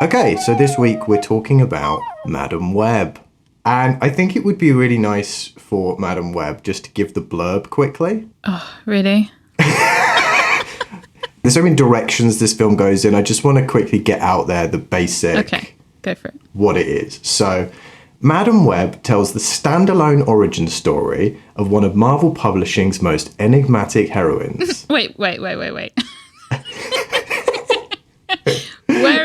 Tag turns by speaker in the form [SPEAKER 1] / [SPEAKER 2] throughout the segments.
[SPEAKER 1] Okay, so this week we're talking about Madam Web. And I think it would be really nice for Madam Web just to give the blurb quickly.
[SPEAKER 2] Oh, really?
[SPEAKER 1] There's so many directions this film goes in. I just want to quickly get out there the basic...
[SPEAKER 2] Okay, go for it.
[SPEAKER 1] What it is. So, Madam Web tells the standalone origin story of one of Marvel Publishing's most enigmatic heroines.
[SPEAKER 2] Wait. Where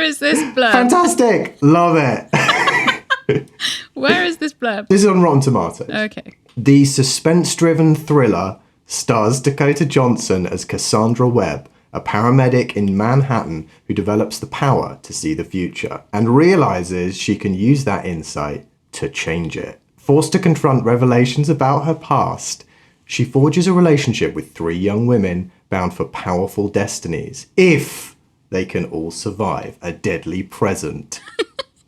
[SPEAKER 2] is this blurb?
[SPEAKER 1] Fantastic! Love it!
[SPEAKER 2] Where is this blurb?
[SPEAKER 1] This is on Rotten Tomatoes.
[SPEAKER 2] Okay.
[SPEAKER 1] The suspense-driven thriller stars Dakota Johnson as Cassandra Webb, a paramedic in Manhattan who develops the power to see the future and realizes she can use that insight to change it. Forced to confront revelations about her past, she forges a relationship with three young women bound for powerful destinies, if they can all survive a deadly present.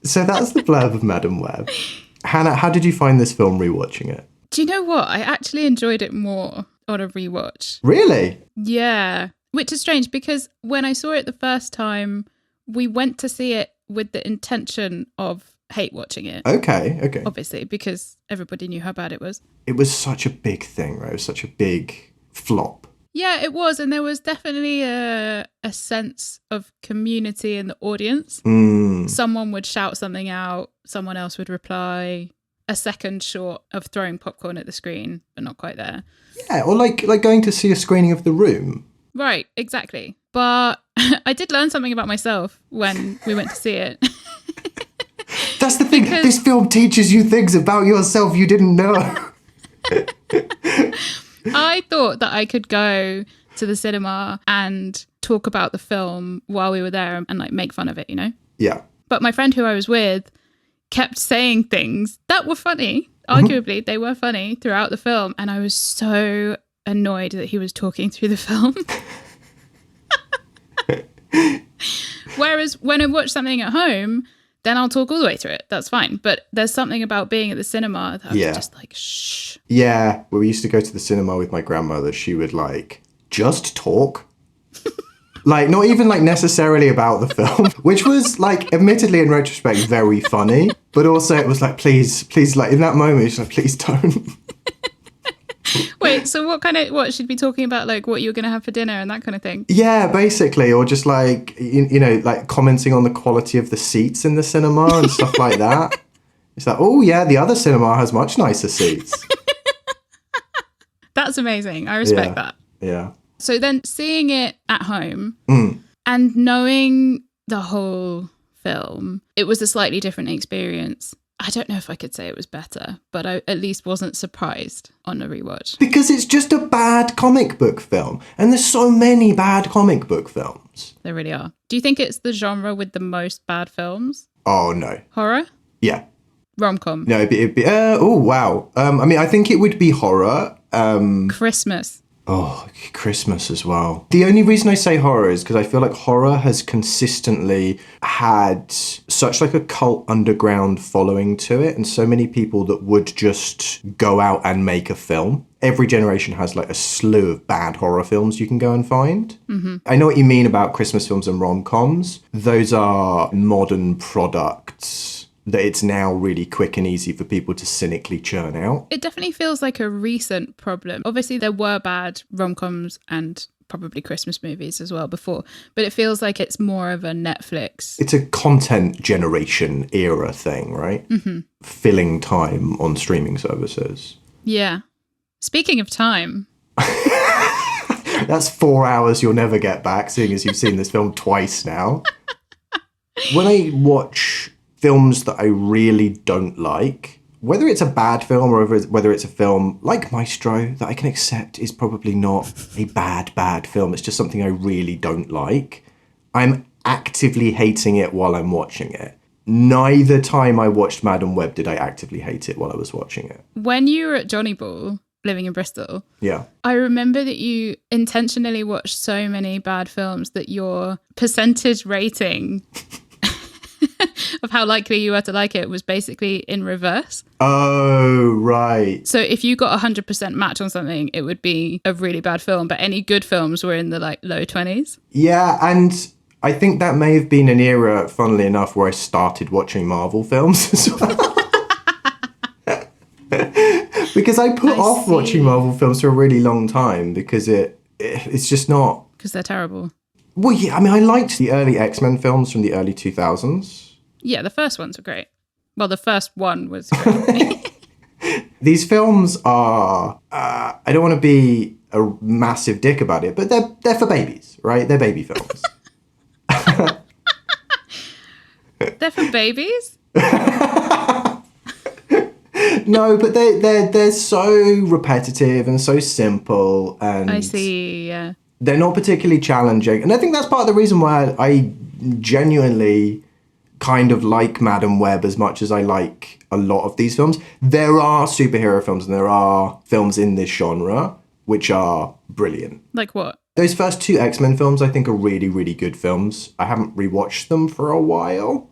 [SPEAKER 1] So that's the blurb of Madam Web. Hannah, how did you find this film rewatching it?
[SPEAKER 2] Do you know what? I actually enjoyed it more on a rewatch.
[SPEAKER 1] Really?
[SPEAKER 2] Yeah. Which is strange because when I saw it the first time, we went to see it with the intention of hate watching it.
[SPEAKER 1] Okay.
[SPEAKER 2] Obviously, because everybody knew how bad it was.
[SPEAKER 1] It was such a big thing, right? It was such a big flop.
[SPEAKER 2] Yeah, it was. And there was definitely a sense of community in the audience. Someone would shout something out, someone else would reply. A second short of throwing popcorn at the screen, but not quite there.
[SPEAKER 1] Yeah, or like going to see a screening of The Room.
[SPEAKER 2] Right, exactly. But I did learn something about myself when we went to see it.
[SPEAKER 1] That's the thing. This film teaches you things about yourself you didn't know.
[SPEAKER 2] I thought that I could go to the cinema and talk about the film while we were there and like make fun of it, you know?
[SPEAKER 1] Yeah.
[SPEAKER 2] But my friend who I was with kept saying things that were funny. Arguably, they were funny throughout the film. And I was so annoyed that he was talking through the film. Whereas when I watch something at home, then I'll talk all the way through it. That's fine. But there's something about being at the cinema that I was just like, shh.
[SPEAKER 1] Yeah, when we used to go to the cinema with my grandmother, she would like, just talk. Like, not even like necessarily about the film, which was like, admittedly in retrospect, very funny. But also it was like, please, like in that moment, it's like, please don't.
[SPEAKER 2] Wait, so what should be talking about, like what you're going to have for dinner and that kind of thing?
[SPEAKER 1] Yeah, basically. Or just like, you know, like commenting on the quality of the seats in the cinema and stuff like that. It's like, oh yeah, the other cinema has much nicer seats.
[SPEAKER 2] That's amazing. I respect that.
[SPEAKER 1] Yeah.
[SPEAKER 2] So then seeing it at home and knowing the whole film, it was a slightly different experience. I don't know if I could say it was better, but I at least wasn't surprised on a rewatch.
[SPEAKER 1] Because it's just a bad comic book film. And there's so many bad comic book films.
[SPEAKER 2] There really are. Do you think it's the genre with the most bad films?
[SPEAKER 1] Oh, no.
[SPEAKER 2] Horror?
[SPEAKER 1] Yeah.
[SPEAKER 2] Rom-com?
[SPEAKER 1] No, it'd be oh, wow. I mean, I think it would be horror.
[SPEAKER 2] Christmas?
[SPEAKER 1] Oh, Christmas as well. The only reason I say horror is because I feel like horror has consistently had such like a cult underground following to it, and so many people that would just go out and make a film. Every generation has like a slew of bad horror films you can go and find. Mm-hmm. I know what you mean about Christmas films and rom-coms. Those are modern products that it's now really quick and easy for people to cynically churn out.
[SPEAKER 2] It definitely feels like a recent problem. Obviously, there were bad rom-coms and probably Christmas movies as well before, but it feels like it's more of a Netflix.
[SPEAKER 1] It's a content generation era thing, right? Mm-hmm. Filling time on streaming services.
[SPEAKER 2] Yeah. Speaking of time.
[SPEAKER 1] That's 4 hours you'll never get back, seeing as you've seen this film twice now. When I watch films that I really don't like, whether it's a bad film or whether it's a film like Maestro that I can accept is probably not a bad film, it's just something I really don't like, I'm actively hating it while I'm watching it. Neither time I watched Madam Web did I actively hate it while I was watching it.
[SPEAKER 2] When you were at Johnny Ball, living in Bristol,
[SPEAKER 1] yeah,
[SPEAKER 2] I remember that you intentionally watched so many bad films that your percentage rating of how likely you were to like it was basically in reverse.
[SPEAKER 1] Oh, right.
[SPEAKER 2] So if you got 100% match on something, it would be a really bad film, but any good films were in the like low 20s.
[SPEAKER 1] Yeah, and I think that may have been an era, funnily enough, where I started watching Marvel films as well. Because I put off watching Marvel films for a really long time because it's just not...
[SPEAKER 2] Because they're terrible.
[SPEAKER 1] Well, yeah, I mean, I liked the early X-Men films from the early 2000s.
[SPEAKER 2] Yeah, the first ones were great. Well, the first one was great.
[SPEAKER 1] These films are... I don't want to be a massive dick about it, but they're for babies, right? They're baby films.
[SPEAKER 2] They're for babies?
[SPEAKER 1] No, but they're so repetitive and so simple, and
[SPEAKER 2] I see, yeah.
[SPEAKER 1] They're not particularly challenging. And I think that's part of the reason why I genuinely kind of like Madam Web as much as I like a lot of these films. There are superhero films and there are films in this genre which are brilliant.
[SPEAKER 2] Like what?
[SPEAKER 1] Those first two X-Men films, I think, are really, really good films. I haven't rewatched them for a while,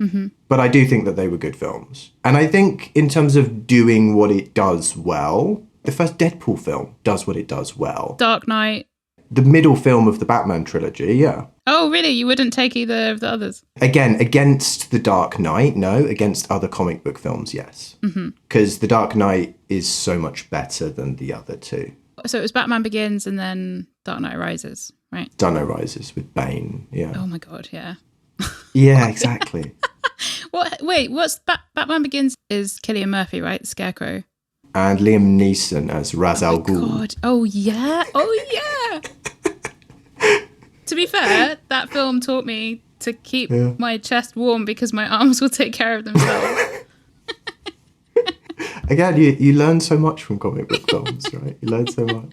[SPEAKER 1] but I do think that they were good films. And I think in terms of doing what it does well, the first Deadpool film does what it does well.
[SPEAKER 2] Dark Knight.
[SPEAKER 1] The middle film of the Batman trilogy, yeah.
[SPEAKER 2] Oh, really? You wouldn't take either of the others?
[SPEAKER 1] Again, against The Dark Knight, no. Against other comic book films, yes. Because The Dark Knight is so much better than the other two.
[SPEAKER 2] So it was Batman Begins and then Dark Knight Rises, right?
[SPEAKER 1] Dark Knight Rises with Bane, yeah.
[SPEAKER 2] Oh my God, yeah.
[SPEAKER 1] Yeah, exactly.
[SPEAKER 2] What? Wait, what's Batman Begins is Cillian Murphy, right? The Scarecrow.
[SPEAKER 1] And Liam Neeson as Ra's al Ghul.
[SPEAKER 2] God. Oh, yeah. Oh, yeah. To be fair, that film taught me to keep my chest warm because my arms will take care of themselves.
[SPEAKER 1] Again, you learn so much from comic book films, right? You learn so much.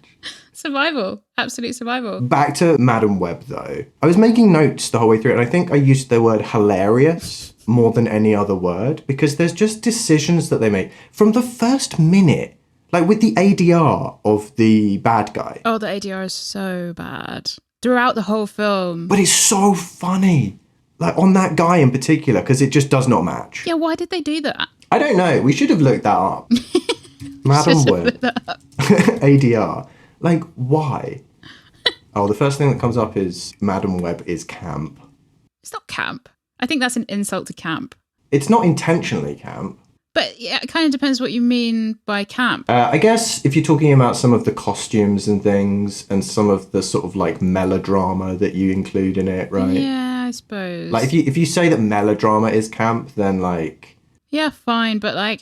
[SPEAKER 2] Survival. Absolute survival.
[SPEAKER 1] Back to Madam Web, though. I was making notes the whole way through it, and I think I used the word hilarious more than any other word, because there's just decisions that they make. From the first minute, like with the ADR of the bad guy.
[SPEAKER 2] Oh, the ADR is so bad. Throughout the whole film.
[SPEAKER 1] But it's so funny. Like, on that guy in particular, because it just does not match.
[SPEAKER 2] Yeah, why did they do that?
[SPEAKER 1] I don't know. We should have looked that up. Madam Web. ADR. Like, why? Oh, the first thing that comes up is Madam Web is camp.
[SPEAKER 2] It's not camp. I think that's an insult to camp.
[SPEAKER 1] It's not intentionally camp.
[SPEAKER 2] But yeah, it kind of depends what you mean by camp.
[SPEAKER 1] I guess if you're talking about some of the costumes and things and some of the sort of like melodrama that you include in it, right?
[SPEAKER 2] Yeah, I suppose.
[SPEAKER 1] Like if you say that melodrama is camp, then like...
[SPEAKER 2] Yeah, fine. But like,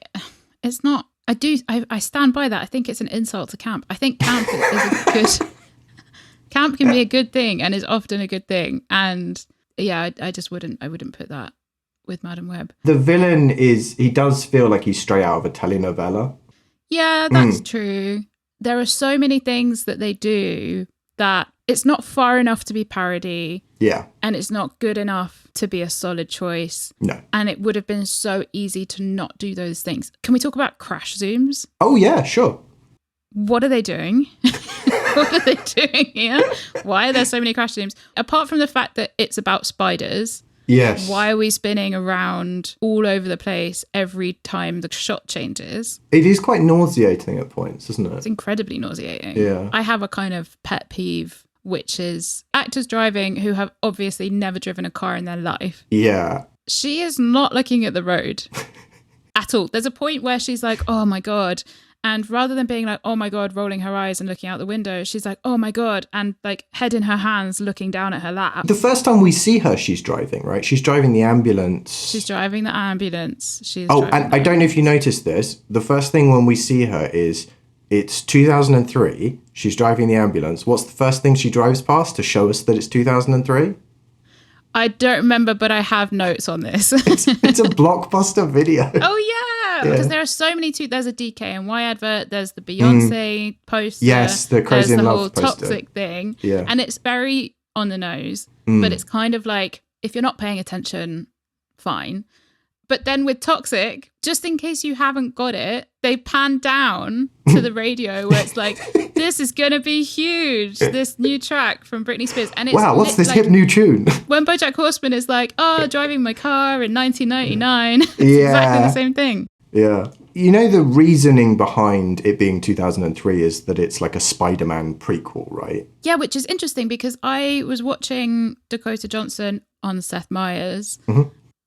[SPEAKER 2] it's not... I stand by that. I think it's an insult to camp. I think camp is a good... Camp can be a good thing and is often a good thing. And yeah, I wouldn't put that with Madam Web.
[SPEAKER 1] The villain he does feel like he's straight out of a telenovela.
[SPEAKER 2] Yeah, that's true. There are so many things that they do that it's not far enough to be parody.
[SPEAKER 1] Yeah.
[SPEAKER 2] And it's not good enough to be a solid choice.
[SPEAKER 1] No.
[SPEAKER 2] And it would have been so easy to not do those things. Can we talk about crash zooms?
[SPEAKER 1] Oh, yeah, sure.
[SPEAKER 2] What are they doing? What are they doing here? Why are there so many crash zooms? Apart from the fact that it's about spiders...
[SPEAKER 1] Yes.
[SPEAKER 2] Why are we spinning around all over the place every time the shot changes?
[SPEAKER 1] It is quite nauseating at points, isn't it?
[SPEAKER 2] It's incredibly nauseating.
[SPEAKER 1] Yeah.
[SPEAKER 2] I have a kind of pet peeve, which is actors driving who have obviously never driven a car in their life.
[SPEAKER 1] Yeah.
[SPEAKER 2] She is not looking at the road at all. There's a point where she's like, oh my God. And rather than being like, oh my God, rolling her eyes and looking out the window, she's like, oh my God, and like head in her hands looking down at her lap.
[SPEAKER 1] The first time we see her, she's driving, right? She's driving the ambulance.
[SPEAKER 2] She's driving the ambulance.
[SPEAKER 1] And I don't know if you noticed this. The first thing when we see her is it's 2003. She's driving the ambulance. What's the first thing she drives past to show us that it's 2003?
[SPEAKER 2] I don't remember, but I have notes on this.
[SPEAKER 1] It's a Blockbuster video.
[SPEAKER 2] Oh, yeah. Because there are so many there's a DKNY advert, there's the Beyonce poster.
[SPEAKER 1] Yes, the Crazy in Love poster.
[SPEAKER 2] There's the whole toxic thing.
[SPEAKER 1] Yeah.
[SPEAKER 2] And it's very on the nose, but it's kind of like, if you're not paying attention, fine. But then with Toxic, just in case you haven't got it, they pan down to the radio where it's like, this is going to be huge, this new track from Britney Spears. And it's
[SPEAKER 1] wow, what's this hip new tune?
[SPEAKER 2] When BoJack Horseman is like, oh, driving my car in 1999, it's exactly the same thing.
[SPEAKER 1] Yeah. You know, the reasoning behind it being 2003 is that it's like a Spider-Man prequel, right?
[SPEAKER 2] Yeah, which is interesting because I was watching Dakota Johnson on Seth Meyers,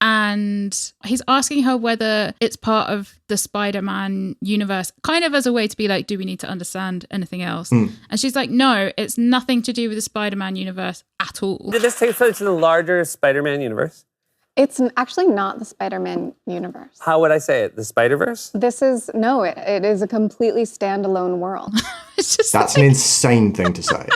[SPEAKER 2] and he's asking her whether it's part of the Spider-Man universe, kind of as a way to be like, do we need to understand anything else? And she's like, no, it's nothing to do with the Spider-Man universe at all.
[SPEAKER 3] Did this take place in the larger Spider-Man universe?
[SPEAKER 4] It's actually not the Spider-Man universe.
[SPEAKER 3] How would I say it? The Spider-Verse?
[SPEAKER 4] It is a completely standalone world.
[SPEAKER 2] It's just
[SPEAKER 1] That's an insane thing to say.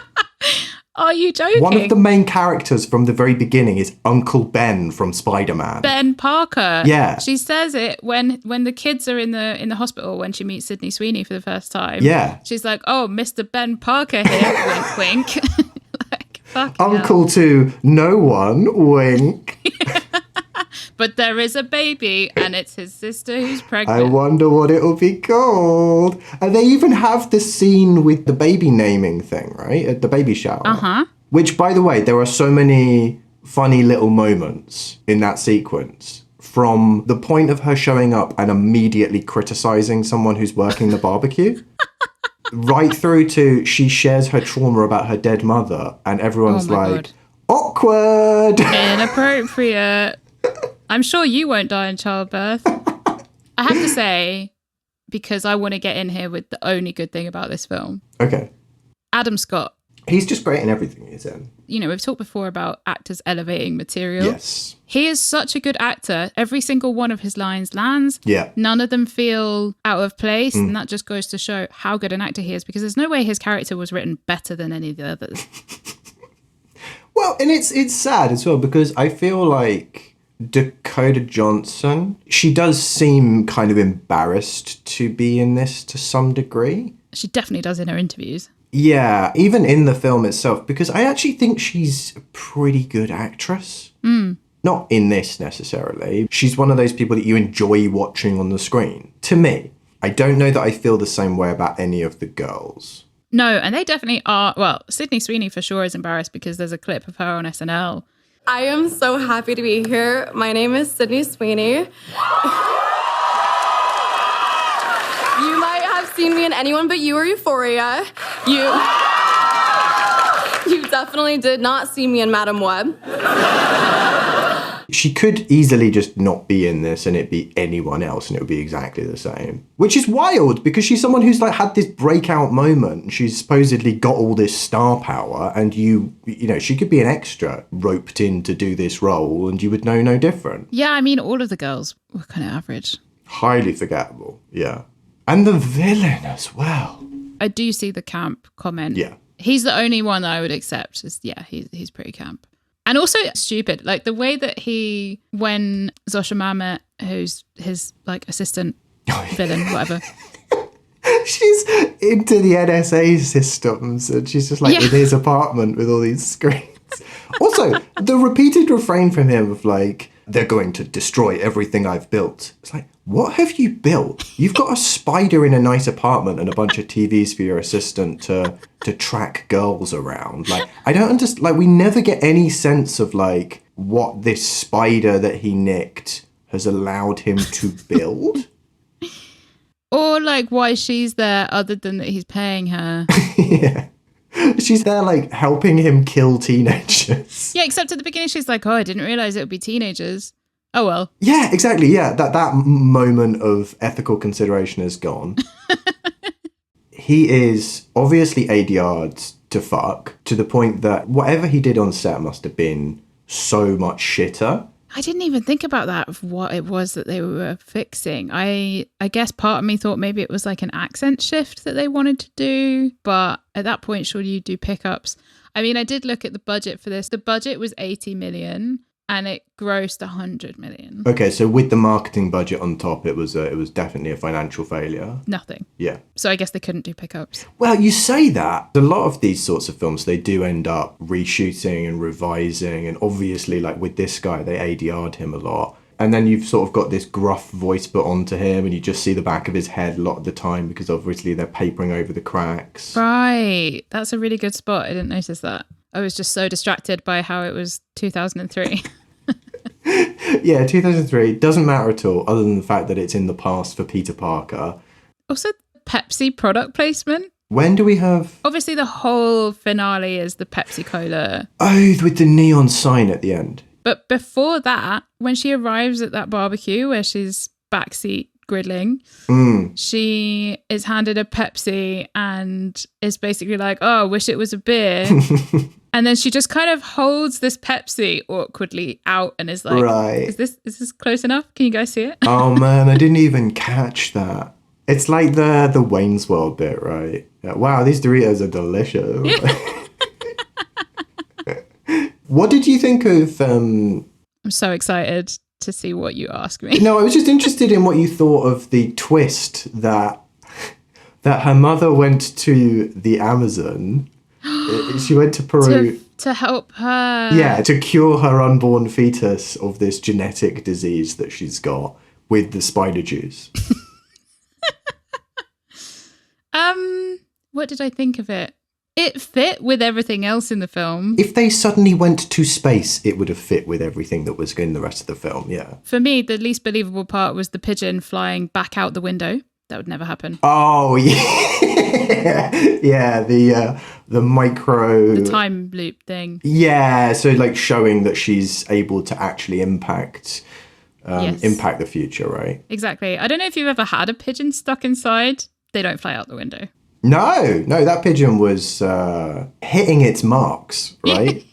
[SPEAKER 2] Are you joking?
[SPEAKER 1] One of the main characters from the very beginning is Uncle Ben from Spider-Man.
[SPEAKER 2] Ben Parker.
[SPEAKER 1] Yeah.
[SPEAKER 2] She says it when the kids are in the hospital when she meets Sydney Sweeney for the first time.
[SPEAKER 1] Yeah.
[SPEAKER 2] She's like, oh, Mr. Ben Parker here. Wink, wink. Like, fucking
[SPEAKER 1] Uncle
[SPEAKER 2] hell.
[SPEAKER 1] to no one, wink.
[SPEAKER 2] But there is a baby and it's his sister who's
[SPEAKER 1] I
[SPEAKER 2] pregnant.
[SPEAKER 1] wonder what it'll be called. And they even have the scene with the baby naming thing, right? At the baby shower.
[SPEAKER 2] Uh-huh.
[SPEAKER 1] Which, by the way, there are so many funny little moments in that sequence. From the point of her showing up and immediately criticizing someone who's working the barbecue, right through to she shares her trauma about her dead mother, and everyone's
[SPEAKER 2] Oh my
[SPEAKER 1] like,
[SPEAKER 2] God.
[SPEAKER 1] awkward.
[SPEAKER 2] Inappropriate. I'm sure you won't die in childbirth. I have to say, because I want to get in here with the only good thing about this film.
[SPEAKER 1] Okay.
[SPEAKER 2] Adam Scott.
[SPEAKER 1] He's just great in everything he's in.
[SPEAKER 2] You know, we've talked before about actors elevating material.
[SPEAKER 1] Yes.
[SPEAKER 2] He is such a good actor. Every single one of his lines lands.
[SPEAKER 1] Yeah.
[SPEAKER 2] None of them feel out of place. And that just goes to show how good an actor he is, because there's no way his character was written better than any of the others.
[SPEAKER 1] Well, and it's sad as well, because I feel like Dakota Johnson, she does seem kind of embarrassed to be in this to some degree.
[SPEAKER 2] She definitely does in her interviews.
[SPEAKER 1] Yeah, even in the film itself, because I actually think she's a pretty good actress. Not in this necessarily. She's one of those people that you enjoy watching on the screen. To me, I don't know that I feel the same way about any of the girls.
[SPEAKER 2] No, and they definitely are. Well, Sydney Sweeney for sure is embarrassed because there's a clip of her on SNL.
[SPEAKER 5] I am so happy to be here. My name is Sydney Sweeney. You might have seen me in Anyone But You or Euphoria. You definitely did not see me in Madam Web.
[SPEAKER 1] She could easily just not be in this and it be anyone else and it would be exactly the same. Which is wild, because she's someone who's like had this breakout moment and she's supposedly got all this star power, and you know, she could be an extra roped in to do this role and you would know no different.
[SPEAKER 2] Yeah, I mean, all of the girls were kind of average.
[SPEAKER 1] Highly forgettable, yeah. And the villain as well.
[SPEAKER 2] I do see the camp comment.
[SPEAKER 1] Yeah.
[SPEAKER 2] He's the only one that I would accept. He's pretty camp. And also stupid, like the way that when Zosha Mamet, who's his like assistant villain, whatever.
[SPEAKER 1] She's into the NSA systems and she's just like in his apartment with all these screens. Also, the repeated refrain from him of like, they're going to destroy everything I've built. It's like, what have you built? You've got a spider in a nice apartment and a bunch of TVs for your assistant to track girls around. Like, I don't understand. Like, we never get any sense of like what this spider that he nicked has allowed him to build.
[SPEAKER 2] Or like why she's there other than that he's paying her.
[SPEAKER 1] Yeah. She's there like helping him kill teenagers.
[SPEAKER 2] Yeah, except at the beginning she's like, oh, I didn't realize it would be teenagers. Oh, well.
[SPEAKER 1] Yeah, exactly. Yeah, that moment of ethical consideration is gone. He is obviously ADR'd to fuck, to the point that whatever he did on set must have been so much shitter.
[SPEAKER 2] I didn't even think about that, of what it was that they were fixing. I guess part of me thought maybe it was like an accent shift that they wanted to do. But at that point, surely you do pickups. I mean, I did look at the budget for this. The budget was 80 million and it grossed 100 million.
[SPEAKER 1] Okay, so with the marketing budget on top, it was definitely a financial failure.
[SPEAKER 2] Nothing.
[SPEAKER 1] Yeah.
[SPEAKER 2] So I guess they couldn't do pickups.
[SPEAKER 1] Well, you say that. A lot of these sorts of films, they do end up reshooting and revising. And obviously, like with this guy, they ADR'd him a lot. And then you've sort of got this gruff voice put onto him and you just see the back of his head a lot of the time because obviously they're papering over the cracks.
[SPEAKER 2] Right. That's a really good spot. I didn't notice that. I was just so distracted by how it was 2003.
[SPEAKER 1] Yeah, 2003. Doesn't matter at all, other than the fact that it's in the past for Peter Parker.
[SPEAKER 2] Also, Pepsi product placement.
[SPEAKER 1] When do we have...
[SPEAKER 2] Obviously, the whole finale is the Pepsi Cola.
[SPEAKER 1] Oh, with the neon sign at the end.
[SPEAKER 2] But before that, when she arrives at that barbecue where she's backseat grilling, she is handed a Pepsi and is basically like, oh, I wish it was a beer. And then she just kind of holds this Pepsi awkwardly out and is like,
[SPEAKER 1] Right.
[SPEAKER 2] is this close enough? Can you guys see it?
[SPEAKER 1] Oh, man, I didn't even catch that. It's like the Wayne's World bit, right? Yeah, wow, these Doritos are delicious. What did you think of...
[SPEAKER 2] I'm so excited to see what you ask me.
[SPEAKER 1] No, I was just interested in what you thought of the twist that her mother went to the Amazon. She went to Peru.
[SPEAKER 2] To help her.
[SPEAKER 1] Yeah, to cure her unborn fetus of this genetic disease that she's got with the spider juice.
[SPEAKER 2] What did I think of it? It fit with everything else in the film.
[SPEAKER 1] If they suddenly went to space, it would have fit with everything that was in the rest of the film, yeah.
[SPEAKER 2] For me, the least believable part was the pigeon flying back out the window. That would never happen.
[SPEAKER 1] Oh, yeah. Yeah, the micro...
[SPEAKER 2] The time loop thing.
[SPEAKER 1] Yeah, so like showing that she's able to actually impact
[SPEAKER 2] Yes.
[SPEAKER 1] the future, right?
[SPEAKER 2] Exactly. I don't know if you've ever had a pigeon stuck inside. They don't fly out the window.
[SPEAKER 1] No, that pigeon was hitting its marks, right?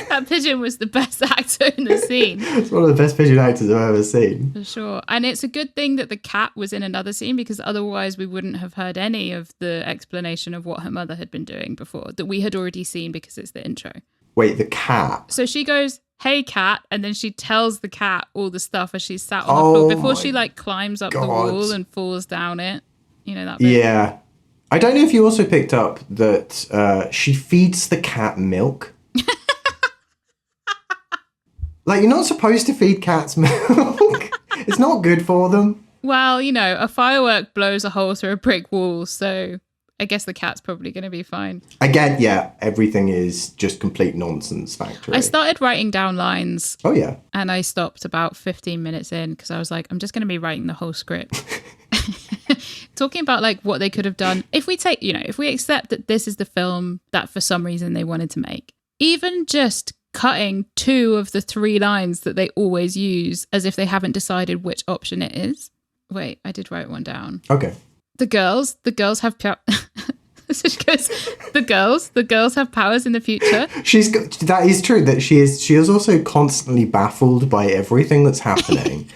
[SPEAKER 2] That pigeon was the best actor in the scene.
[SPEAKER 1] It's one of the best pigeon actors I've ever seen.
[SPEAKER 2] For sure. And it's a good thing that the cat was in another scene, because otherwise we wouldn't have heard any of the explanation of what her mother had been doing before that we had already seen because it's the intro.
[SPEAKER 1] Wait, the cat?
[SPEAKER 2] So she goes, hey, cat. And then she tells the cat all the stuff as she's sat on the floor before she like climbs up the wall and falls down it. You know that bit?
[SPEAKER 1] Yeah. I don't know if you also picked up that she feeds the cat milk. Like, you're not supposed to feed cats milk. It's not good for them.
[SPEAKER 2] Well, you know, a firework blows a hole through a brick wall, so I guess the cat's probably going to be fine.
[SPEAKER 1] Again, yeah, everything is just complete nonsense factory.
[SPEAKER 2] I started writing down lines.
[SPEAKER 1] Oh, yeah.
[SPEAKER 2] And I stopped about 15 minutes in because I was like, I'm just going to be writing the whole script. Talking about like what they could have done. If we take, you know, if we accept that this is the film that for some reason they wanted to make, even just cutting 2 of the 3 lines that they always use as if they haven't decided which option it is. Wait, I did write one down.
[SPEAKER 1] Okay.
[SPEAKER 2] The girls have so she goes, the girls have powers in the future.
[SPEAKER 1] That is true, that she is also constantly baffled by everything that's happening.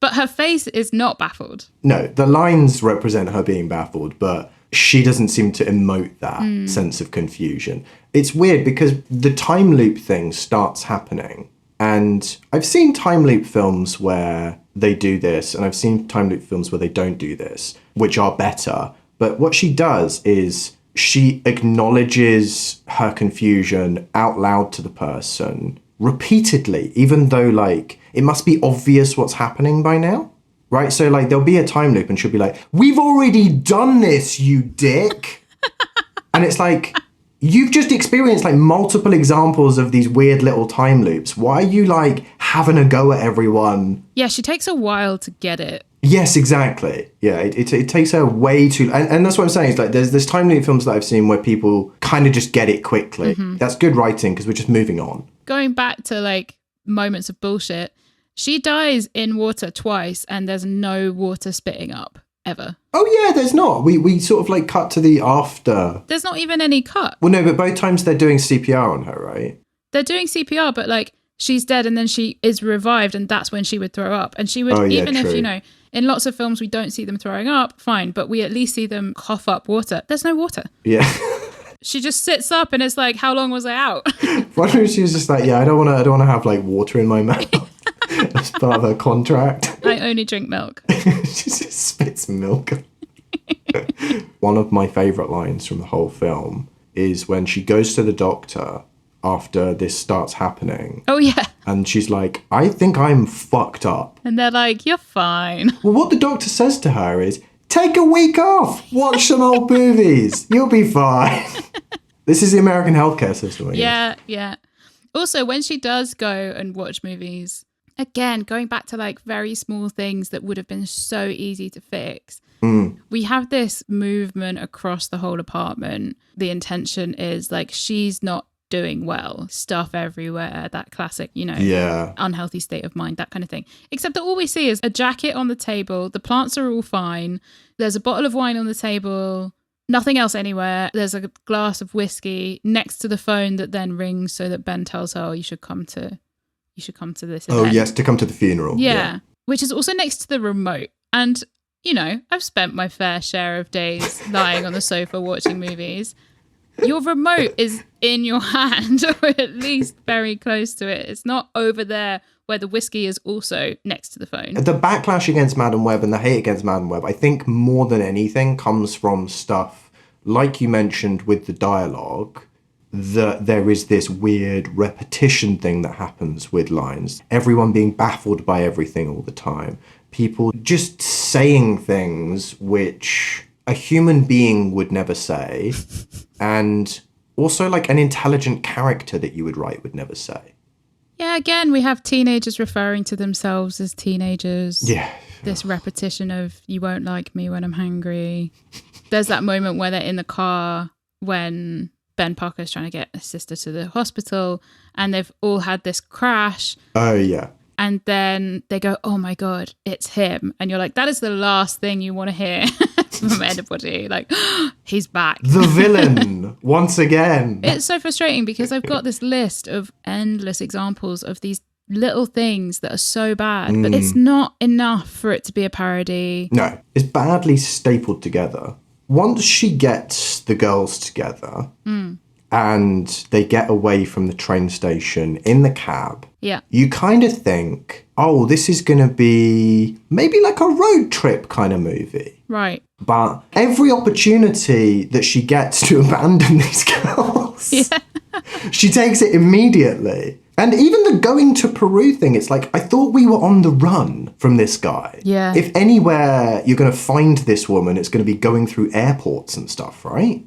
[SPEAKER 2] But her face is not baffled.
[SPEAKER 1] No, the lines represent her being baffled, but she doesn't seem to emote that sense of confusion. It's weird because the time loop thing starts happening. And I've seen time loop films where they do this, and I've seen time loop films where they don't do this, which are better. But what she does is she acknowledges her confusion out loud to the person repeatedly, even though like it must be obvious what's happening by now. Right? So like there'll be a time loop and she'll be like, we've already done this, you dick. And it's like, you've just experienced like multiple examples of these weird little time loops. Why are you like having a go at everyone?
[SPEAKER 2] Yeah, she takes a while to get it.
[SPEAKER 1] Yes, exactly. Yeah, it takes her way too... And that's what I'm saying. Is like there's time loop films that I've seen where people kind of just get it quickly. That's good writing because we're just moving on.
[SPEAKER 2] Going back to like moments of bullshit, she dies in water twice and there's no water spitting up ever.
[SPEAKER 1] Oh yeah, there's not. We sort of like cut to the after.
[SPEAKER 2] There's not even any cut.
[SPEAKER 1] Well, no, but both times they're doing CPR on her, right?
[SPEAKER 2] They're doing CPR, but like she's dead and then she is revived and that's when she would throw up. And she would, even if, you know, in lots of films we don't see them throwing up, fine, but we at least see them cough up water. There's no water.
[SPEAKER 1] Yeah.
[SPEAKER 2] She just sits up and it's like, how long was I out?
[SPEAKER 1] Why don't she was just like, yeah, I don't want to have like water in my mouth as part of her contract.
[SPEAKER 2] I only drink milk.
[SPEAKER 1] She just spits milk. One of my favourite lines from the whole film is when she goes to the doctor after this starts happening.
[SPEAKER 2] Oh, yeah.
[SPEAKER 1] And she's like, I think I'm fucked up.
[SPEAKER 2] And they're like, you're fine.
[SPEAKER 1] Well, what the doctor says to her is, take a week off, watch some old movies, you'll be fine. This is the American healthcare system, I guess.
[SPEAKER 2] Yeah. Also, when she does go and watch movies again, going back to like very small things that would have been so easy to fix. We have this movement across the whole apartment. The intention is like, she's not doing well, stuff everywhere, that classic, unhealthy state of mind, that kind of thing. Except that all we see is a jacket on the table, the plants are all fine, there's a bottle of wine on the table, nothing else anywhere, there's a glass of whiskey next to the phone that then rings so that Ben tells her, you should come to this event.
[SPEAKER 1] Oh yes, to come to the funeral.
[SPEAKER 2] Yeah, which is also next to the remote. And I've spent my fair share of days lying on the sofa watching movies. Your remote is in your hand, or at least very close to it. It's not over there where the whiskey is also next to the phone.
[SPEAKER 1] The backlash against Madam Web and the hate against Madam Web, I think more than anything comes from stuff, like you mentioned with the dialogue, that there is this weird repetition thing that happens with lines. Everyone being baffled by everything all the time. People just saying things which a human being would never say, and also like an intelligent character that you would write would never say.
[SPEAKER 2] Yeah, again, we have teenagers referring to themselves as teenagers.
[SPEAKER 1] Yeah.
[SPEAKER 2] This repetition of, you won't like me when I'm hangry. There's that moment where they're in the car when Ben Parker's trying to get his sister to the hospital, and they've all had this crash.
[SPEAKER 1] Oh, yeah.
[SPEAKER 2] And then they go, oh my God, it's him. And you're like, that is the last thing you want to hear from anybody. Like, he's back.
[SPEAKER 1] The villain, once again.
[SPEAKER 2] It's so frustrating because I've got this list of endless examples of these little things that are so bad, but it's not enough for it to be a parody.
[SPEAKER 1] No, it's badly stapled together. Once she gets the girls together and they get away from the train station in the cab, you kind of think, oh, this is going to be maybe like a road trip kind of movie.
[SPEAKER 2] Right.
[SPEAKER 1] But every opportunity that she gets to abandon these girls, she takes it immediately. And even the going to Peru thing, it's like, I thought we were on the run from this guy.
[SPEAKER 2] Yeah.
[SPEAKER 1] If anywhere you're going to find this woman, it's going to be going through airports and stuff, right?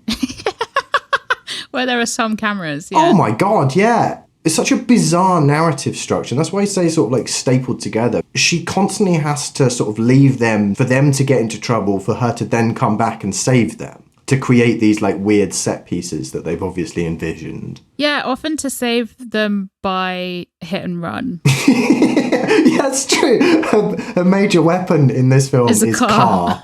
[SPEAKER 2] Where there are some cameras. Yeah.
[SPEAKER 1] Oh my God, yeah. It's such a bizarre narrative structure. And that's why I say sort of like stapled together. She constantly has to sort of leave them for them to get into trouble, for her to then come back and save them, to create these like weird set pieces that they've obviously envisioned.
[SPEAKER 2] Yeah, often to save them by hit and run.
[SPEAKER 1] Yeah, it's true. A major weapon in this film is car.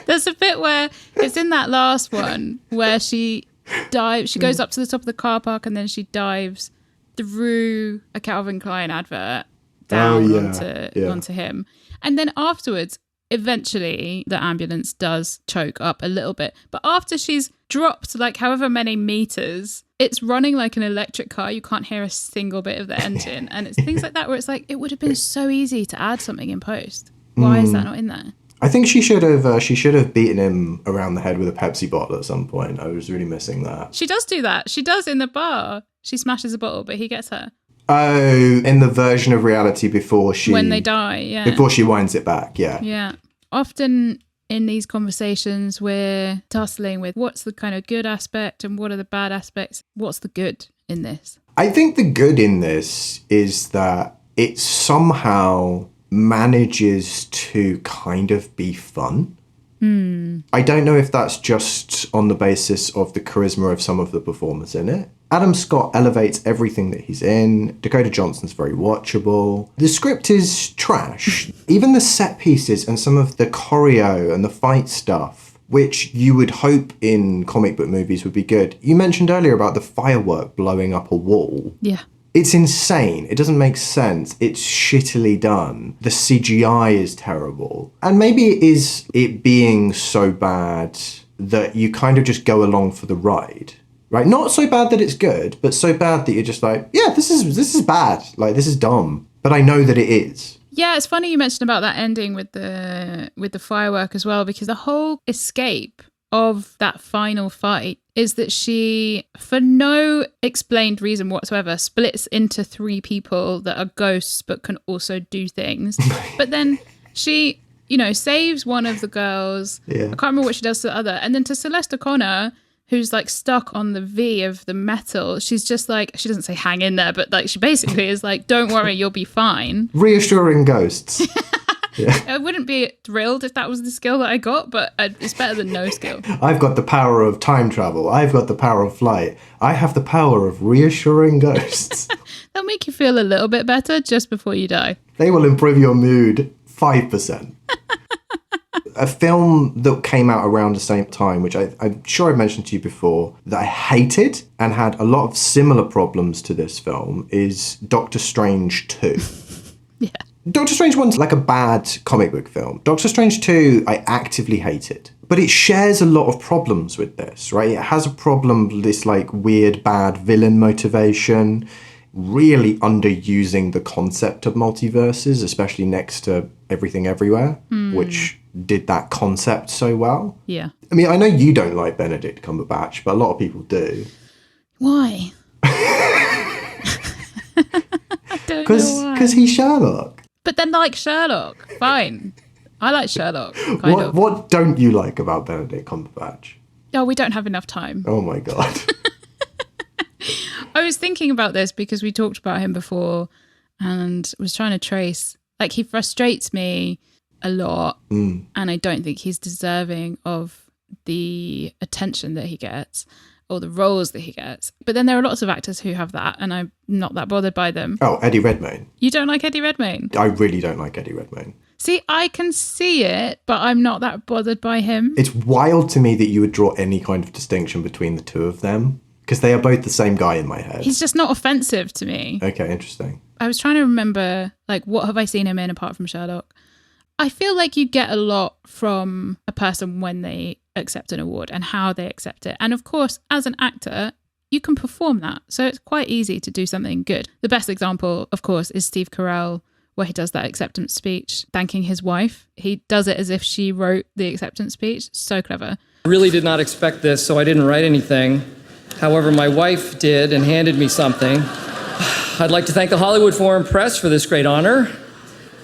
[SPEAKER 2] There's a bit where it's in that last one where she dives, she goes up to the top of the car park and then she dives through a Calvin Klein advert down onto him. And then afterwards, eventually the ambulance does choke up a little bit. But after she's dropped like however many meters, it's running like an electric car. You can't hear a single bit of the engine. And it's things like that where it's like, it would have been so easy to add something in post. Why is that not in there?
[SPEAKER 1] I think she should have beaten him around the head with a Pepsi bottle at some point. I was really missing that.
[SPEAKER 2] She does do that. She does in the bar. She smashes a bottle, but he gets her.
[SPEAKER 1] Oh, in the version of reality before she...
[SPEAKER 2] When they die, yeah.
[SPEAKER 1] Before she winds it back, yeah.
[SPEAKER 2] Yeah. Often in these conversations, we're tussling with what's the kind of good aspect and what are the bad aspects. What's the good in this?
[SPEAKER 1] I think the good in this is that it somehow manages to kind of be fun. I don't know if that's just on the basis of the charisma of some of the performers in it. Adam Scott elevates everything that he's in. Dakota Johnson's very watchable. The script is trash. Even the set pieces and some of the choreo and the fight stuff, which you would hope in comic book movies would be good. You mentioned earlier about the firework blowing up a wall.
[SPEAKER 2] Yeah.
[SPEAKER 1] It's insane. It doesn't make sense. It's shittily done. The CGI is terrible. And maybe it is it being so bad that you kind of just go along for the ride, right? Not so bad that it's good, but so bad that you're just like, yeah, this is bad. Like, this is dumb. But I know that it is.
[SPEAKER 2] Yeah, it's funny you mentioned about that ending with the firework as well, because the whole escape of that final fight is that she, for no explained reason whatsoever, splits into 3 people that are ghosts but can also do things. But then she, saves one of the girls. Yeah. I can't remember what she does to the other. And then to Celeste O'Connor, who's like stuck on the V of the metal. She's just like, she doesn't say hang in there, but like she basically is like, don't worry, you'll be fine.
[SPEAKER 1] Reassuring ghosts.
[SPEAKER 2] I wouldn't be thrilled if that was the skill that I got, but it's better than no skill.
[SPEAKER 1] I've got the power of time travel. I've got the power of flight. I have the power of reassuring ghosts.
[SPEAKER 2] They'll make you feel a little bit better just before you die.
[SPEAKER 1] They will improve your mood 5%. A film that came out around the same time, which I'm sure I mentioned to you before, that I hated and had a lot of similar problems to this film is Doctor Strange 2.
[SPEAKER 2] Yeah.
[SPEAKER 1] Doctor Strange 1's like a bad comic book film. Doctor Strange 2, I actively hated. But it shares a lot of problems with this, right? It has a problem, this like weird, bad villain motivation, really underusing the concept of multiverses, especially next to Everything Everywhere, which did that concept so well.
[SPEAKER 2] Yeah.
[SPEAKER 1] I mean, I know you don't like Benedict Cumberbatch, but a lot of people do.
[SPEAKER 2] Why? I don't know why.
[SPEAKER 1] Because he's Sherlock.
[SPEAKER 2] But then like Sherlock, fine. I like Sherlock, kind of.
[SPEAKER 1] What don't you like about Benedict Cumberbatch?
[SPEAKER 2] Oh, we don't have enough time.
[SPEAKER 1] Oh my God.
[SPEAKER 2] I was thinking about this because we talked about him before and was trying to trace, like he frustrates me a lot and I don't think he's deserving of the attention that he gets or the roles that he gets. But then there are lots of actors who have that and I'm not that bothered by them.
[SPEAKER 1] Oh, Eddie Redmayne.
[SPEAKER 2] You don't like Eddie Redmayne?
[SPEAKER 1] I really don't like Eddie Redmayne.
[SPEAKER 2] See, I can see it, but I'm not that bothered by him.
[SPEAKER 1] It's wild to me that you would draw any kind of distinction between the two of them because they are both the same guy in my head.
[SPEAKER 2] He's just not offensive to me.
[SPEAKER 1] Okay, interesting.
[SPEAKER 2] I was trying to remember, like, what have I seen him in apart from Sherlock? I feel like you get a lot from a person when they accept an award and how they accept it. And of course, as an actor, you can perform that. So it's quite easy to do something good. The best example, of course, is Steve Carell, where he does that acceptance speech, thanking his wife. He does it as if she wrote the acceptance speech. So clever.
[SPEAKER 6] I really did not expect this, so I didn't write anything. However, my wife did and handed me something. I'd like to thank the Hollywood Foreign Press for this great honor.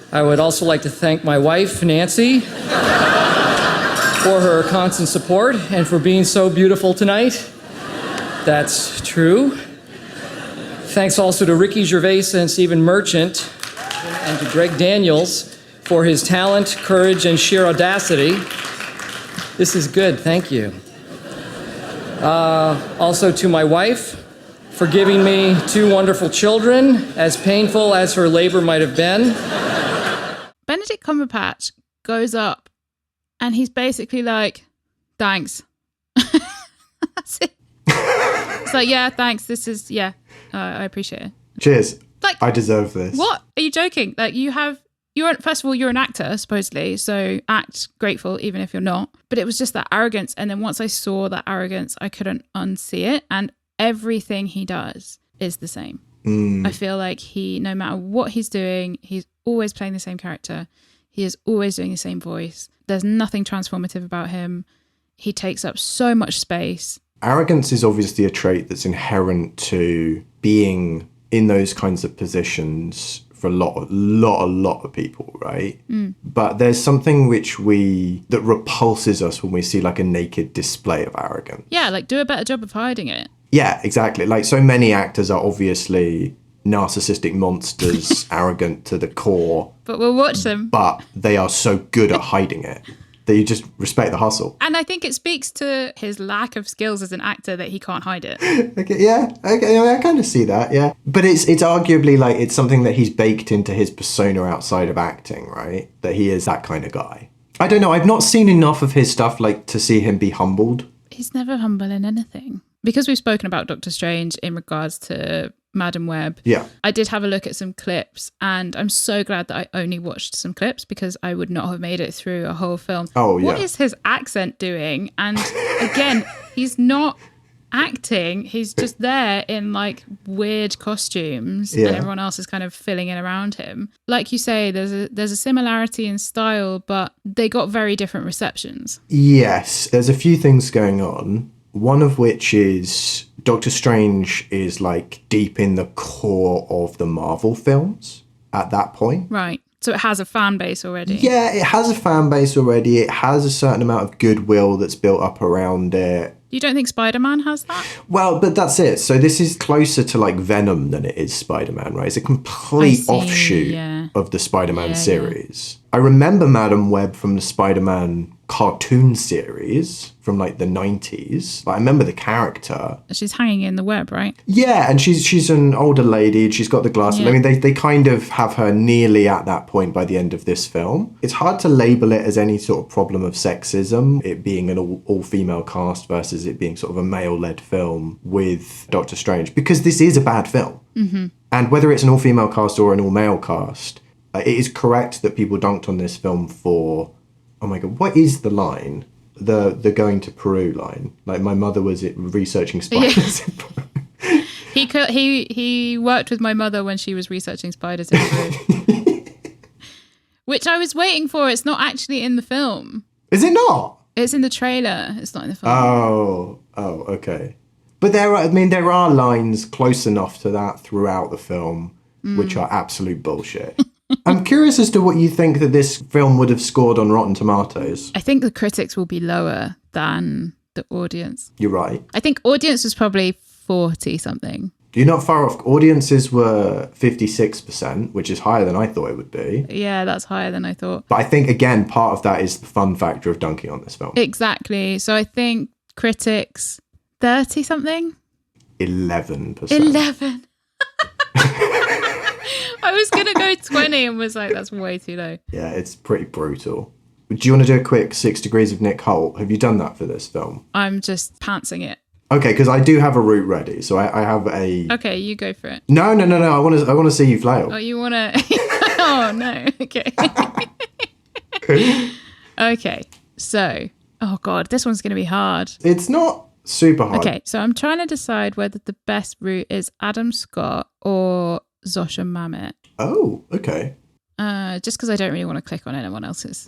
[SPEAKER 6] I would also like to thank my wife, Nancy, for her constant support and for being so beautiful tonight. That's true. Thanks also to Ricky Gervais and Stephen Merchant and to Greg Daniels for his talent, courage, and sheer audacity. This is good, thank you. Also to my wife for giving me 2 wonderful children, as painful as her labor might have been.
[SPEAKER 2] Benedict Cumberbatch goes up and he's basically like, thanks. That's it. It's like, yeah, thanks. This is, yeah, I appreciate it.
[SPEAKER 1] Cheers.
[SPEAKER 2] Like,
[SPEAKER 1] I deserve this.
[SPEAKER 2] What? Are you joking? Like, first of all, you're an actor, supposedly, so act grateful even if you're not. But it was just that arrogance. And then once I saw that arrogance, I couldn't unsee it. And everything he does is the same. I feel like no matter what he's doing, he's always playing the same character. He is always doing the same voice. There's nothing transformative about him. He takes up so much space. Arrogance
[SPEAKER 1] is obviously a trait that's inherent to being in those kinds of positions for a lot of people, right? But there's something that repulses us when we see like a naked display of arrogance.
[SPEAKER 2] Yeah, like do a better job of hiding it.
[SPEAKER 1] Yeah, exactly. Like so many actors are obviously narcissistic monsters, arrogant to the core.
[SPEAKER 2] But we'll watch them.
[SPEAKER 1] But they are so good at hiding it that you just respect the hustle.
[SPEAKER 2] And I think it speaks to his lack of skills as an actor that he can't hide it.
[SPEAKER 1] Okay, yeah, okay, I kind of see that, yeah. But it's arguably like it's something that he's baked into his persona outside of acting, right? That he is that kind of guy. I don't know, I've not seen enough of his stuff like to see him be humbled.
[SPEAKER 2] He's never humble in anything. Because we've spoken about Doctor Strange in regards to Madam Web.
[SPEAKER 1] Yeah.
[SPEAKER 2] I did have a look at some clips and I'm so glad that I only watched some clips because I would not have made it through a whole film.
[SPEAKER 1] Oh, yeah.
[SPEAKER 2] What is his accent doing? And again, he's not acting. He's just there in like weird costumes and everyone else is kind of filling in around him. Like you say, there's a similarity in style, but they got very different receptions.
[SPEAKER 1] Yes, there's a few things going on. One of which is Doctor Strange is like deep in the core of the Marvel films at that point.
[SPEAKER 2] Right. So it has a fan base already.
[SPEAKER 1] Yeah, it has a fan base already. It has a certain amount of goodwill that's built up around it.
[SPEAKER 2] You don't think Spider-Man has that?
[SPEAKER 1] Well, but that's it. So this is closer to like Venom than it is Spider-Man, right? It's a
[SPEAKER 2] I
[SPEAKER 1] complete
[SPEAKER 2] see,
[SPEAKER 1] offshoot
[SPEAKER 2] yeah.
[SPEAKER 1] of the Spider-Man
[SPEAKER 2] Yeah,
[SPEAKER 1] series. I remember Madam Web from the Spider-Man cartoon series from like the 90s. Like, I remember the character.
[SPEAKER 2] She's hanging in the web, right?
[SPEAKER 1] Yeah, and she's an older lady and she's got the glasses.
[SPEAKER 2] Yeah.
[SPEAKER 1] I mean, they kind of have her nearly at that point by the end of this film. It's hard to label it as any sort of problem of sexism, it being an all-female cast versus it being sort of a male-led film with Doctor Strange, because this is a bad film. Mm-hmm. And whether it's an all-female cast or an all-male cast, it is correct that people dunked on this film for, oh my God, what is the line? The going to Peru line. Like, my mother was researching spiders in Peru.
[SPEAKER 2] He worked with my mother when she was researching spiders in Peru. Which I was waiting for. It's not actually in the film.
[SPEAKER 1] Is it not?
[SPEAKER 2] It's in the trailer. It's not in the film.
[SPEAKER 1] Oh, okay. But there are lines close enough to that throughout the film, which are absolute bullshit. I'm curious as to what you think that this film would have scored on Rotten Tomatoes.
[SPEAKER 2] I think the critics will be lower than the audience.
[SPEAKER 1] You're right.
[SPEAKER 2] I think audience was probably 40 something.
[SPEAKER 1] You're not far off. Audiences were 56%, which is higher than I thought it would be.
[SPEAKER 2] Yeah, that's higher than I thought.
[SPEAKER 1] But I think, again, part of that is the fun factor of dunking on this film.
[SPEAKER 2] Exactly. So I think critics 30 something.
[SPEAKER 1] 11%.
[SPEAKER 2] 11. I was going to go 20 and was like, that's way too low.
[SPEAKER 1] Yeah, it's pretty brutal. Do you want to do a quick 6 Degrees of Nick Holt? Have you done that for this film?
[SPEAKER 2] I'm just pantsing it.
[SPEAKER 1] Okay, because I do have a route ready. So I have a...
[SPEAKER 2] Okay, you go for it.
[SPEAKER 1] No. I want to see you flail.
[SPEAKER 2] Oh, you want to... Oh, no. Okay. Okay, so... Oh, God, this one's going to be hard.
[SPEAKER 1] It's not super hard.
[SPEAKER 2] Okay, so I'm trying to decide whether the best route is Adam Scott or Zosha Mamet.
[SPEAKER 1] Oh, okay.
[SPEAKER 2] Just because I don't really want to click on anyone else's.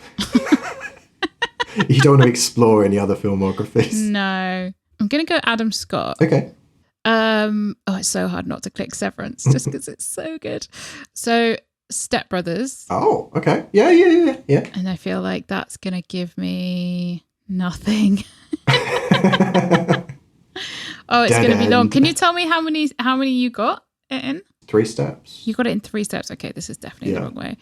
[SPEAKER 1] You don't want to explore any other filmographies.
[SPEAKER 2] No. I'm going to go Adam Scott.
[SPEAKER 1] Okay.
[SPEAKER 2] Oh, it's so hard not to click Severance just because it's so good. So, Step Brothers.
[SPEAKER 1] Oh, okay. Yeah.
[SPEAKER 2] And I feel like that's going to give me nothing. Oh, it's going to be long. Can you tell me how many you got it in?
[SPEAKER 1] 3 steps.
[SPEAKER 2] You got it in 3 steps. Okay, this is definitely the wrong way.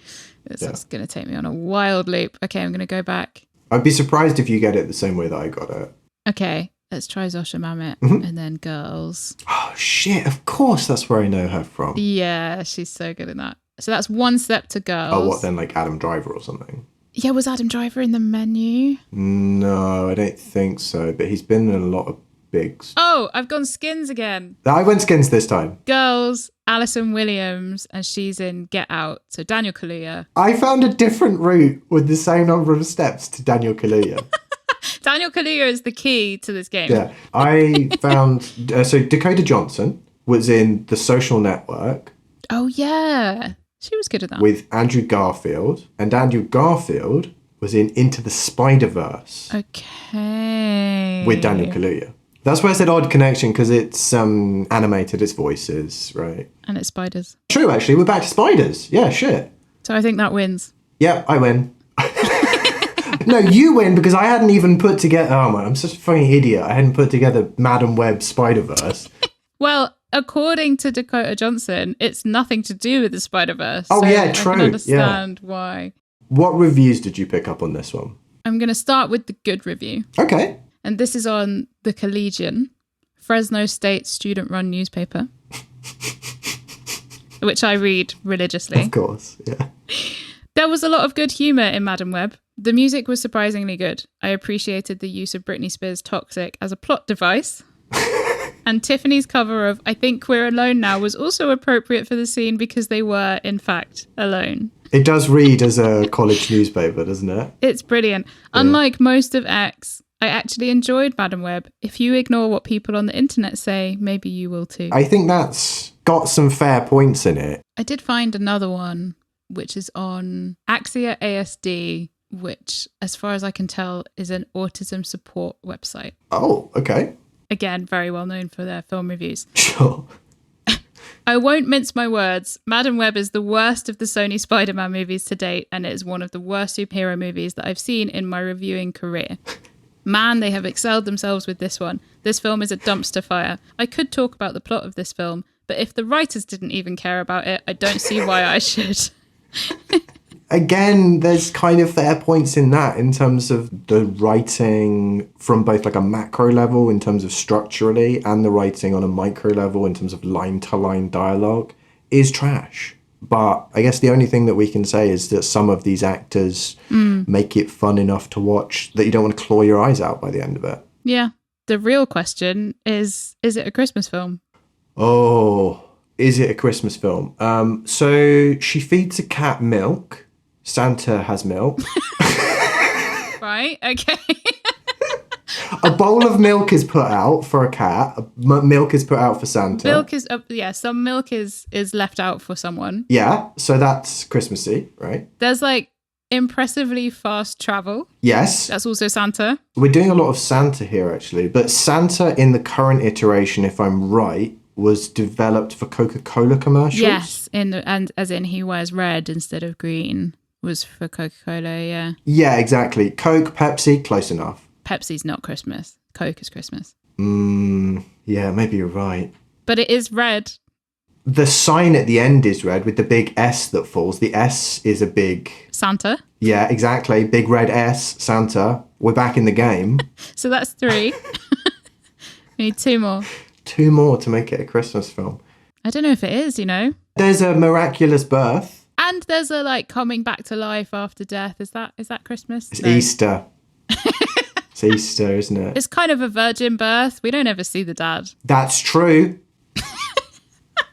[SPEAKER 2] This is going to take me on a wild loop. Okay, I'm going to go back.
[SPEAKER 1] I'd be surprised if you get it the same way that I got it.
[SPEAKER 2] Okay, let's try Zosha Mamet and then Girls.
[SPEAKER 1] Oh, shit. Of course that's where I know her from.
[SPEAKER 2] Yeah, she's so good in that. So that's 1 step to Girls.
[SPEAKER 1] Oh, what then, like Adam Driver or something?
[SPEAKER 2] Yeah, was Adam Driver in The Menu?
[SPEAKER 1] No, I don't think so. But he's been in a lot of bigs.
[SPEAKER 2] Oh, I've gone Skins again.
[SPEAKER 1] I went Skins this time.
[SPEAKER 2] Girls, Alison Williams, and she's in Get Out. So Daniel Kaluuya.
[SPEAKER 1] I found a different route with the same number of steps to Daniel Kaluuya.
[SPEAKER 2] Daniel Kaluuya is the key to this game.
[SPEAKER 1] Yeah, I found... so Dakota Johnson was in The Social Network.
[SPEAKER 2] Oh, yeah. She was good at that.
[SPEAKER 1] With Andrew Garfield. And Andrew Garfield was in Into the Spider-Verse.
[SPEAKER 2] Okay.
[SPEAKER 1] With Daniel Kaluuya. That's why I said odd connection, because it's animated, it's voices, right?
[SPEAKER 2] And it's spiders.
[SPEAKER 1] True, actually. We're back to spiders. Yeah, shit.
[SPEAKER 2] So I think that wins.
[SPEAKER 1] Yeah, I win. No, you win because I hadn't even put together... Oh, man, I'm such a fucking idiot. I hadn't put together Madam Web Spider-Verse.
[SPEAKER 2] Well, according to Dakota Johnson, it's nothing to do with the Spider-Verse.
[SPEAKER 1] Oh,
[SPEAKER 2] so
[SPEAKER 1] yeah, true.
[SPEAKER 2] I can understand why.
[SPEAKER 1] What reviews did you pick up on this one?
[SPEAKER 2] I'm going to start with the good review.
[SPEAKER 1] Okay.
[SPEAKER 2] And this is on The Collegian, Fresno State student-run newspaper, which I read religiously.
[SPEAKER 1] Of course, yeah.
[SPEAKER 2] There was a lot of good humour in Madam Web. The music was surprisingly good. I appreciated the use of Britney Spears' Toxic as a plot device. And Tiffany's cover of I Think We're Alone Now was also appropriate for the scene because they were, in fact, alone.
[SPEAKER 1] It does read as a college newspaper, doesn't it?
[SPEAKER 2] It's brilliant. Yeah. Unlike most of X, I actually enjoyed Madam Web. If you ignore what people on the internet say, maybe you will too.
[SPEAKER 1] I think that's got some fair points in it.
[SPEAKER 2] I did find another one, which is on Axia ASD, which, as far as I can tell, is an autism support website.
[SPEAKER 1] Oh, okay.
[SPEAKER 2] Again, very well known for their film reviews.
[SPEAKER 1] Sure.
[SPEAKER 2] I won't mince my words. Madam Web is the worst of the Sony Spider-Man movies to date, and it is one of the worst superhero movies that I've seen in my reviewing career. Man, they have excelled themselves with this one. This film is a dumpster fire. I could talk about the plot of this film, but if the writers didn't even care about it, I don't see why I should.
[SPEAKER 1] Again, there's kind of fair points in that in terms of the writing from both like a macro level in terms of structurally and the writing on a micro level in terms of line-to-line dialogue is trash. But I guess the only thing that we can say is that some of these actors make it fun enough to watch that you don't want to claw your eyes out by the end of it.
[SPEAKER 2] Yeah. The real question is it a Christmas film?
[SPEAKER 1] Oh, is it a Christmas film? So she feeds a cat milk. Santa has milk.
[SPEAKER 2] Right, okay.
[SPEAKER 1] A bowl of milk is put out for a cat. Milk is put out for Santa.
[SPEAKER 2] Milk is, some milk is left out for someone.
[SPEAKER 1] Yeah, so that's Christmassy, right?
[SPEAKER 2] There's like impressively fast travel.
[SPEAKER 1] Yes.
[SPEAKER 2] That's also Santa.
[SPEAKER 1] We're doing a lot of Santa here, actually. But Santa in the current iteration, if I'm right, was developed for Coca-Cola commercials.
[SPEAKER 2] Yes, and as in he wears red instead of green was for Coca-Cola, yeah.
[SPEAKER 1] Yeah, exactly. Coke, Pepsi, close enough.
[SPEAKER 2] Pepsi's not Christmas. Coke is Christmas.
[SPEAKER 1] Yeah, maybe you're right.
[SPEAKER 2] But it is red.
[SPEAKER 1] The sign at the end is red with the big S that falls. The S is a big...
[SPEAKER 2] Santa.
[SPEAKER 1] Yeah, exactly. Big red S, Santa. We're back in the game.
[SPEAKER 2] So that's 3. We need 2 more.
[SPEAKER 1] 2 more to make it a Christmas film.
[SPEAKER 2] I don't know if it is, you know.
[SPEAKER 1] There's a miraculous birth.
[SPEAKER 2] And there's a like coming back to life after death. Is that Christmas?
[SPEAKER 1] It's
[SPEAKER 2] No.
[SPEAKER 1] Easter. It's Easter, isn't it?
[SPEAKER 2] It's kind of a virgin birth. We don't ever see the dad.
[SPEAKER 1] That's true.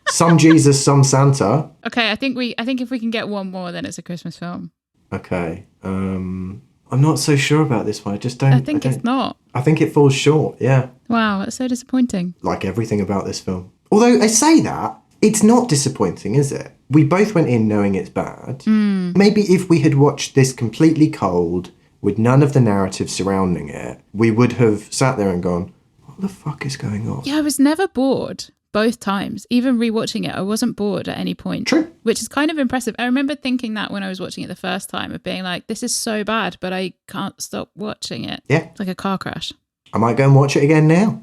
[SPEAKER 1] Some Jesus, some Santa.
[SPEAKER 2] Okay, I think if we can get 1 more, then it's a Christmas film.
[SPEAKER 1] Okay. I'm not so sure about this one. I just don't.
[SPEAKER 2] I think it's not.
[SPEAKER 1] I think it falls short. Yeah.
[SPEAKER 2] Wow, that's so disappointing.
[SPEAKER 1] Like everything about this film. Although I say that, it's not disappointing, is it? We both went in knowing it's bad. Maybe if we had watched this completely cold, with none of the narrative surrounding it, we would have sat there and gone, what the fuck is going on?
[SPEAKER 2] Yeah, I was never bored both times. Even rewatching it, I wasn't bored at any point.
[SPEAKER 1] True.
[SPEAKER 2] Which is kind of impressive. I remember thinking that when I was watching it the first time, of being like, this is so bad, but I can't stop watching it.
[SPEAKER 1] Yeah.
[SPEAKER 2] It's like a car crash.
[SPEAKER 1] I might go and watch it again now.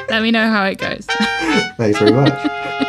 [SPEAKER 2] Let me know how it goes.
[SPEAKER 1] Thanks very much.